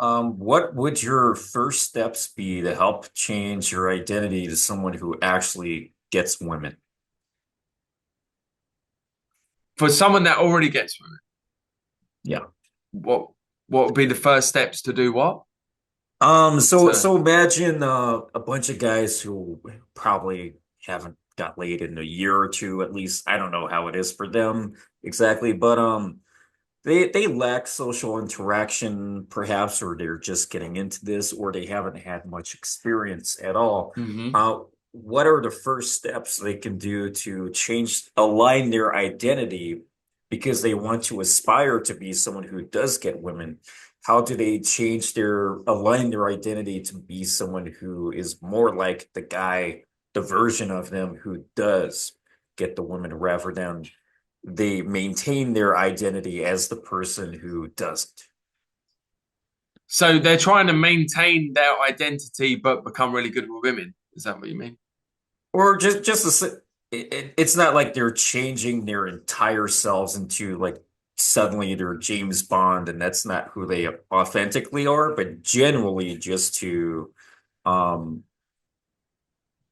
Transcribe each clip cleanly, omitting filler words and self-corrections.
What would your first steps be to help change your identity to someone who actually gets women? For someone that already gets women, Yeah. what what would be the first steps to do what? So To so imagine a bunch of guys who probably haven't got laid in a year or two, at least. I don't know how it is for them exactly, but they lack social interaction, perhaps, or they're just getting into this, or they haven't had much experience at all. Mhm. Uh, what are the first steps they can do to align their identity because they want to aspire to be someone who does get women? How do they align their identity to be someone who is more like the guy, the version of them who does get the women rather than they maintain their identity as the person who doesn't. So they're trying to maintain their identity but become really good with women. Is that what you mean? Or it's not like they're changing their entire selves into like suddenly they're James Bond and that's not who they authentically are, but generally just to um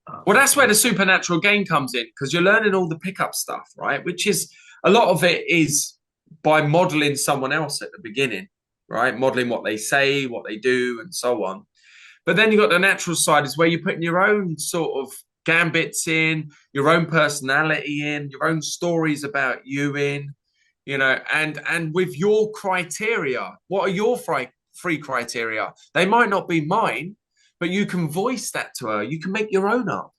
Well, like that's where the supernatural game comes in because you're learning all the pickup stuff, right? Which is a lot of it is by modeling someone else at the beginning, right? Modeling what they say, what they do, and so on. But then you got the natural side is where you're putting your own sort of gambits in, your own personality in, your own stories about you in, and with your criteria. What are your free criteria? They might not be mine, but you can voice that to her. You can make your own up.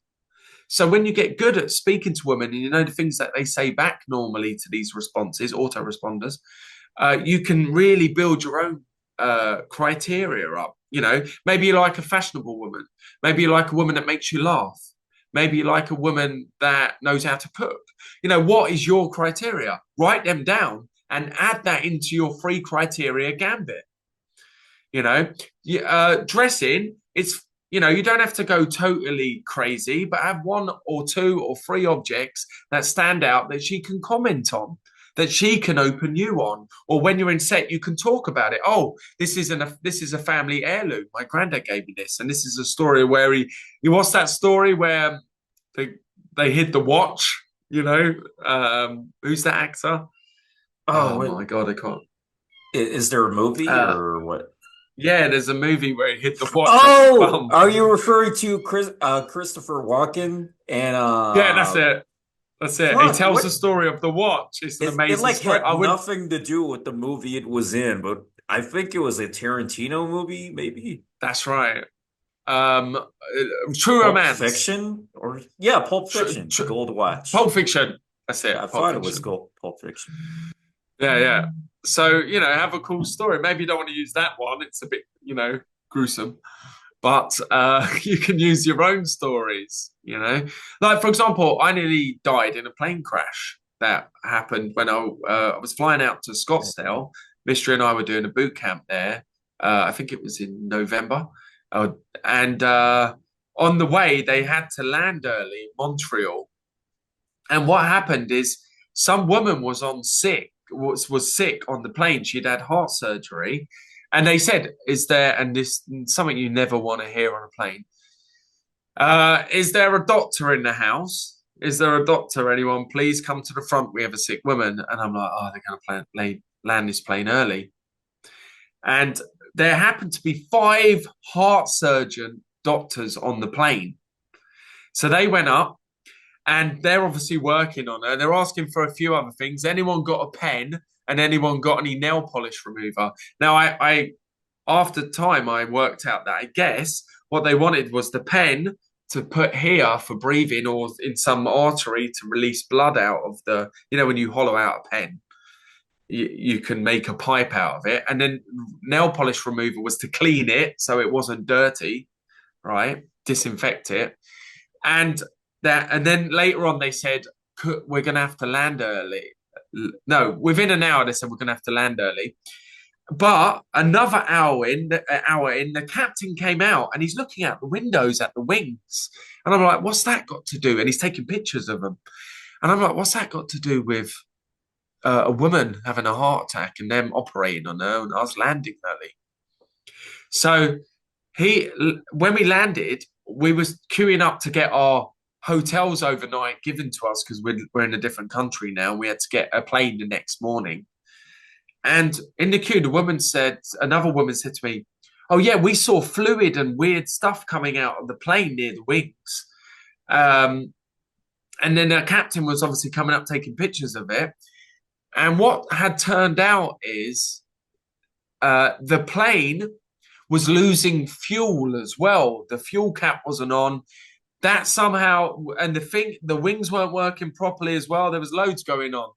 So when you get good at speaking to women and you know the things that they say back normally to these responses, autoresponders, you can really build your own criteria up. Maybe you like a fashionable woman. Maybe you like a woman that makes you laugh. Maybe you like a woman that knows how to cook. What is your criteria? Write them down and add that into your free criteria gambit. You know, Dressing, you don't have to go totally crazy, but have one or two or three objects that stand out that she can comment on, that she can open you on, or when you're in set, you can talk about it. Oh, this is a family heirloom. My granddad gave me this, and this is a story where he what's that story where they they hid the watch. Who's that actor? oh Oh what my god, I can't. is there a movie Uh, or what? Yeah, there's a movie where he hit the watch on his Oh, bum. are you referring to Christopher Walken and Yeah, that's it. That's it. He fuck tells the what story of the watch. It's an it amazing like story. had I would. nothing to do with the movie it was in, but I think it was a Tarantino movie, maybe That's right. Um, True Pulp Romance. Fiction or yeah, Pulp Tr Fiction, tr Gold Watch. Pulp Fiction. That's Yeah, I it. Pulp thought it was Fiction. Gold Pulp Fiction. Yeah, yeah. So have a cool story. Maybe you don't want to use that one. It's a bit, gruesome. But you can use your own stories. Like for example, I nearly died in a plane crash that happened when I was flying out to Scottsdale. Mystery and I were doing a boot camp there. I think it was in November, uh, and on the way they had to land early in Montreal. And what happened is some woman was sick on the plane. She'd had heart surgery, and they said, "Is there?" And this something you never want to hear on a plane. Is there a doctor in the house? Is there a doctor? Anyone, please come to the front. We have a sick woman. And I'm like, oh, they're going to land this plane early. And there happened to be five heart surgeon doctors on the plane. So they went up and they're obviously working on her. They're asking for a few other things. Anyone got a pen and anyone got any nail polish remover? Now, I after time, I worked out that I guess what they wanted was the pen to put here for breathing or in some artery to release blood out of when you hollow out a pen, you can make a pipe out of it. And then nail polish remover was to clean it so it wasn't dirty, right? Disinfect it. And and then later on they said, we're going to have to land early. No, within an hour, they said, we're going to have to land early. But another hour in, the captain came out and he's looking out the windows at the wings. And I'm like, what's that got to do? And he's taking pictures of them. And I'm like, what's that got to do with a woman having a heart attack and them operating on her and us landing early? So when we landed, we was queuing up to get our hotels overnight given to us because we're in a different country now. We had to get a plane the next morning. And in the queue, another woman said to me, "Oh yeah, we saw fluid and weird stuff coming out of the plane near the wings." Um, and then the captain was obviously coming up taking pictures of it. And what had turned out is the plane was losing fuel as well. The fuel cap wasn't on. That somehow, and the wings weren't working properly as well. There was loads going on.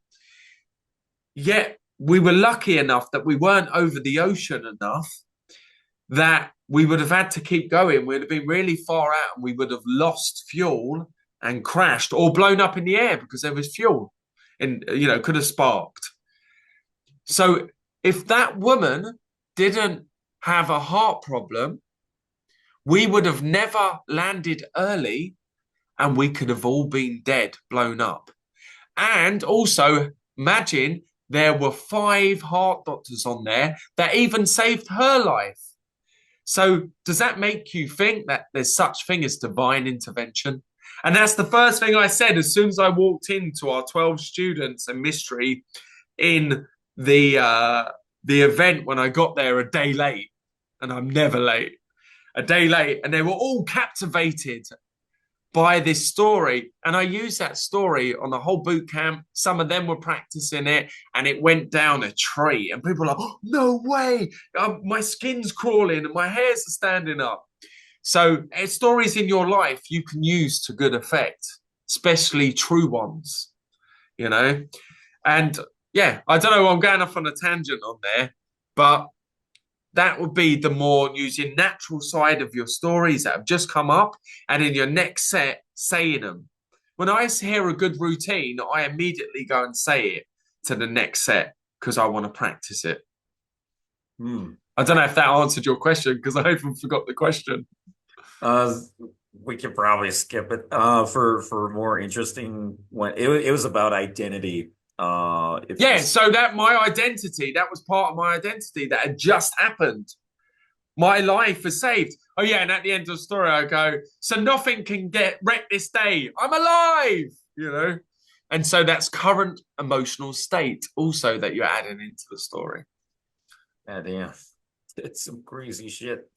Yet we were lucky enough that we weren't over the ocean enough that we would have had to keep going. We'd have been really far out and we would have lost fuel and crashed or blown up in the air because there was fuel and, could have sparked. So if that woman didn't have a heart problem, we would have never landed early and we could have all been dead, blown up. And also, imagine there were 5 heart doctors on there that even saved her life. So does that make you think that there's such thing as divine intervention? And that's the first thing I said as soon as I walked into our 12 students and mystery in the event when I got there a day late, and I'm never late. A day late, and they were all captivated by this story. And I used that story on the whole boot camp. Some of them were practicing it, and it went down a tree. And people are like, "Oh, no way. My skin's crawling and my hairs are standing up." So stories in your life you can use to good effect, especially true ones, you know? And yeah, I don't know, I'm going off on a tangent on there, but that would be the more using natural side of your stories that have just come up and in your next set saying them. When I hear a good routine, I immediately go and say it to the next set because I want to practice it. I don't know if that answered your question because I even forgot the question. Uh, we could probably skip it. For more interesting one, it was about identity. If Yeah, this, so that my identity, that was part of my identity that had just happened. My life was saved. Oh yeah, and at the end of the story, I go, so nothing can get wrecked this day. I'm alive. And so that's current emotional state also that you're adding into the story. yeah, it's some crazy shit.